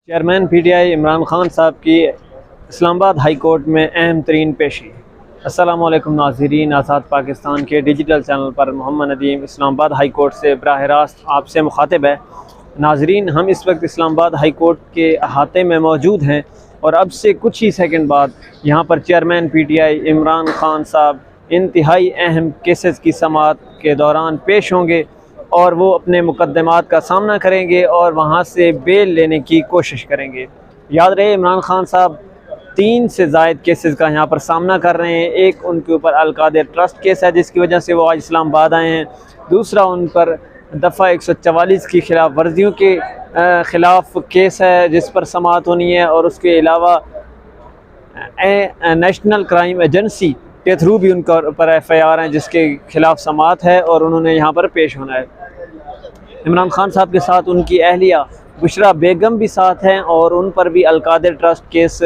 Chairman PTI Imran Khan साहब की Islamabad high court में अहम तरीन पेशी। अस्सलामु अलैकुम नाज़रीन, आज़ाद पाकिस्तान के डिजिटल चैनल पर मोहम्मद नदीम इस्लामाबाद हाई कोर्ट से बराह रास्त आपसे मुखातिब है। नाज़रीन, हम इस वक्त इस्लामाबाद हाई कोर्ट के अहाते में मौजूद हैं और अब से कुछ ही सेकंड बाद यहाँ पर चेयरमैन पीटीआई इमरान खान साहब इंतहाई अहम केसेस की समाअत के दौरान पेश होंगे और वो अपने मुकदमात का सामना करेंगे और वहाँ से बेल लेने की कोशिश करेंगे। याद रहे, इमरान खान साहब 3 से ज़ायद केसेस का यहाँ पर सामना कर रहे हैं। एक उनके ऊपर अल-कादिर ट्रस्ट केस है जिसकी वजह से वो आज इस्लामाबाद आए हैं। दूसरा उन पर दफ़ा 144 की खिलाफ वर्जियों के ख़िलाफ़ केस है जिस पर समाअत होनी है, और उसके अलावा नेशनल क्राइम एजेंसी के थ्रू भी उनका ऊपर FIR हैं जिसके ख़िलाफ़ समाअत है और उन्होंने यहाँ पर पेश होना है। इमरान खान साहब के साथ उनकी अहलिया बुशरा बेगम भी साथ हैं और उन पर भी अल-कादिर ट्रस्ट केस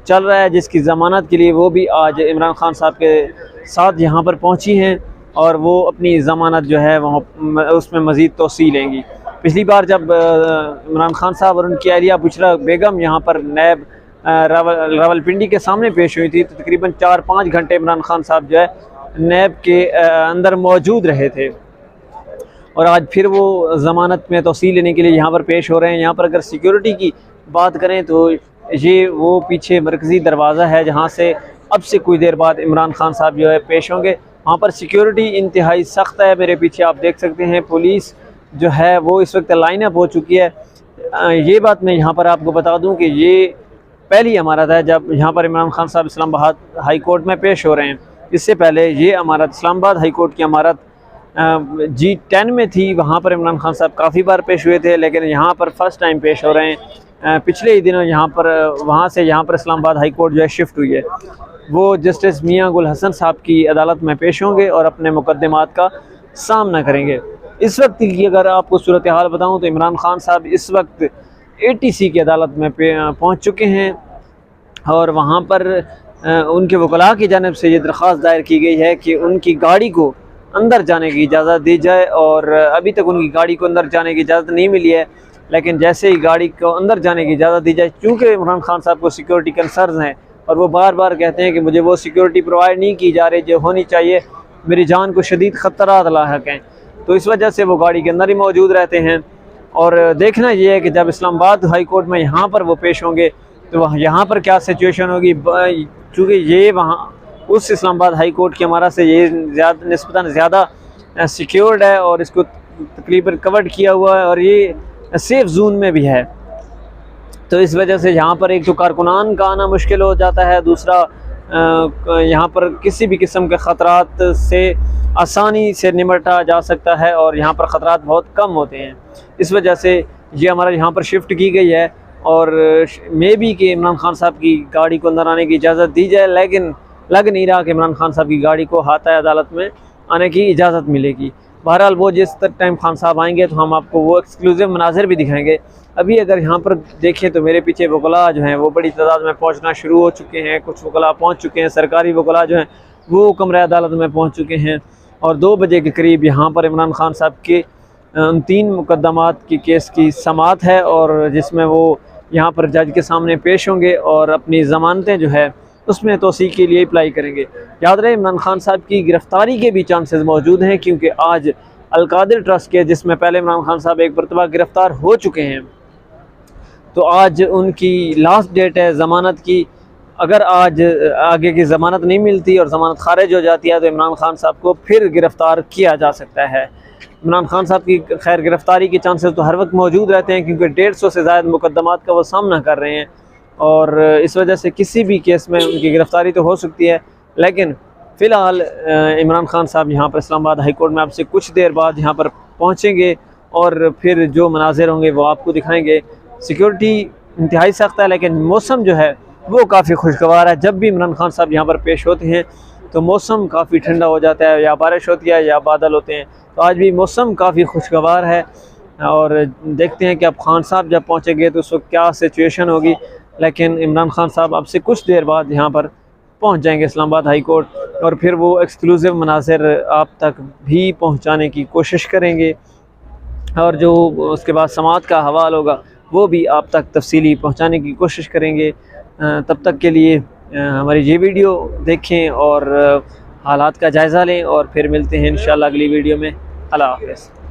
चल रहा है जिसकी ज़मानत के लिए वो भी आज इमरान खान साहब के साथ यहाँ पर पहुँची हैं और वो अपनी ज़मानत जो है वहाँ उसमें मज़ीद तोसी लेंगी। पिछली बार जब इमरान खान साहब और उनकी अहलिया बुशरा बेगम यहाँ पर नैब रावलपिंडी के सामने पेश हुई थी तो तकरीबन 4-5 घंटे इमरान खान साहब जो है नैब के अंदर मौजूद रहे थे और आज फिर वो ज़मानत में तोसी लेने के लिए यहाँ पर पेश हो रहे हैं। यहाँ पर अगर सिक्योरिटी की बात करें तो ये वो पीछे मरकज़ी दरवाज़ा है जहाँ से अब से कुछ देर बाद इमरान खान साहब जो है पेश होंगे। वहाँ पर सिक्योरिटी इंतहाई सख्त है। मेरे पीछे आप देख सकते हैं पुलिस जो है वो इस वक्त लाइन अप हो चुकी है। ये बात मैं यहाँ पर आपको बता दूँ कि ये पहली अमारत है जब यहाँ पर इमरान खान साहब इस्लामाबाद हाई कोर्ट में पेश हो रहे हैं। इससे पहले ये अमारत इस्लामाबाद हाई कोर्ट की अमारत G10 में थी, वहाँ पर इमरान खान साहब काफ़ी बार पेश हुए थे, लेकिन यहाँ पर फ़र्स्ट टाइम पेश हो रहे हैं। पिछले ही दिनों यहाँ पर वहाँ से यहाँ पर इस्लामाबाद हाई कोर्ट जो है शिफ्ट हुई है। वो जस्टिस मियां गुल हसन साहब की अदालत में पेश होंगे और अपने मुकदमात का सामना करेंगे। इस वक्त की अगर आपको सूरत हाल बताऊँ तो इमरान खान साहब इस वक्त ATC की अदालत में पहुँच चुके हैं और वहाँ पर उनके वकला की जानिब से ये दरख्वास्त दायर की गई है कि उनकी गाड़ी को अंदर जाने की इजाज़त दी जाए, और अभी तक उनकी गाड़ी को अंदर जाने की इजाज़त नहीं मिली है। लेकिन जैसे ही गाड़ी को अंदर जाने की इजाज़त दी जाए, क्योंकि इमरान खान साहब को सिक्योरिटी कंसर्न हैं और वो बार बार कहते हैं कि मुझे वो सिक्योरिटी प्रोवाइड नहीं की जा रही जो होनी चाहिए, मेरी जान को शदीद ख़तरात लाहक हैं, तो इस वजह से वो गाड़ी के अंदर ही मौजूद रहते हैं। और देखना ये है कि जब इस्लामाबाद हाई कोर्ट में यहाँ पर वो पेश होंगे तो यहाँ पर क्या सिचुएशन होगी, चूँकि ये वहाँ उस इस्लामाबाद हाई कोर्ट की हमारा से ये निस्बतन ज़्यादा सिक्योर्ड है और इसको तकरीबन कवर्ड किया हुआ है और ये सेफ़ जोन में भी है। तो इस वजह से यहाँ पर एक तो कारकुनान का आना मुश्किल हो जाता है, दूसरा यहाँ पर किसी भी किस्म के ख़तरात से आसानी से निपटा जा सकता है और यहाँ पर ख़तरात बहुत कम होते हैं। इस वजह से ये हमारा यहाँ पर शिफ्ट की गई है और मे बी कि इमरान खान साहब की गाड़ी को अंदर आने की इजाज़त दी जाए, लेकिन लग नहीं रहा कि इमरान खान साहब की गाड़ी को हाता अदालत में आने की इजाज़त मिलेगी। बहरहाल वो जिस तक टाइम खान साहब आएंगे तो हम आपको वो एक्सक्लूसिव मनाज़िर भी दिखाएंगे। अभी अगर यहाँ पर देखें तो मेरे पीछे वकला जो हैं वो बड़ी तादाद में पहुँचना शुरू हो चुके हैं। कुछ वकला पहुँच चुके हैं, सरकारी वकला जो हैं वो कमरे अदालत में पहुँच चुके हैं और 2 बजे के करीब यहाँ पर इमरान खान साहब के 3 मुकदमात की केस की समाअत है और जिसमें वो यहाँ पर जज के सामने पेश होंगे और अपनी ज़मानतें जो है उसमें तोसी के लिए अप्लाई करेंगे। याद रहे, इमरान खान साहब की गिरफ़्तारी के भी चांसेस मौजूद हैं क्योंकि आज अल-कादिर ट्रस्ट के जिसमें पहले इमरान खान साहब एक मरतबा गिरफ़्तार हो चुके हैं, तो आज उनकी लास्ट डेट है ज़मानत की। अगर आज आगे की ज़मानत नहीं मिलती और ज़मानत खारिज हो जाती है तो इमरान खान साहब को फिर गिरफ़्तार किया जा सकता है। इमरान खान साहब की खैर गिरफ़्तारी के चांसेस तो हर वक्त मौजूद रहते हैं क्योंकि 150 से ज़ायद मुकदमात का वो सामना कर रहे हैं और इस वजह से किसी भी केस में उनकी गिरफ़्तारी तो हो सकती है। लेकिन फ़िलहाल इमरान खान साहब यहाँ पर इस्लामाबाद हाई कोर्ट में आपसे कुछ देर बाद यहाँ पर पहुँचेंगे और फिर जो मनाज़िर होंगे वो आपको दिखाएंगे। सिक्योरिटी इंतहाई सख्त है लेकिन मौसम जो है वो काफ़ी खुशगवार है। जब भी इमरान खान साहब यहाँ पर पेश होते हैं तो मौसम काफ़ी ठंडा हो जाता है, या बारिश होती है या बादल होते हैं। तो आज भी मौसम काफ़ी खुशगवार है और देखते हैं कि अब खान साहब जब पहुँचेंगे तो उस वक्त क्या सिचुएशन होगी। लेकिन इमरान खान साहब अब से कुछ देर बाद यहाँ पर पहुँच जाएंगे इस्लामाबाद हाई कोर्ट और फिर वो एक्सक्लूसिव मनाज़िर आप तक भी पहुँचाने की कोशिश करेंगे और जो उसके बाद समाअत का हवाल होगा वो भी आप तक तफसीली पहुँचाने की कोशिश करेंगे। तब तक के लिए हमारी ये वीडियो देखें और हालात का जायज़ा लें और फिर मिलते हैं इंशाअल्लाह अगली वीडियो में। अल्लाह हाफ़िज़।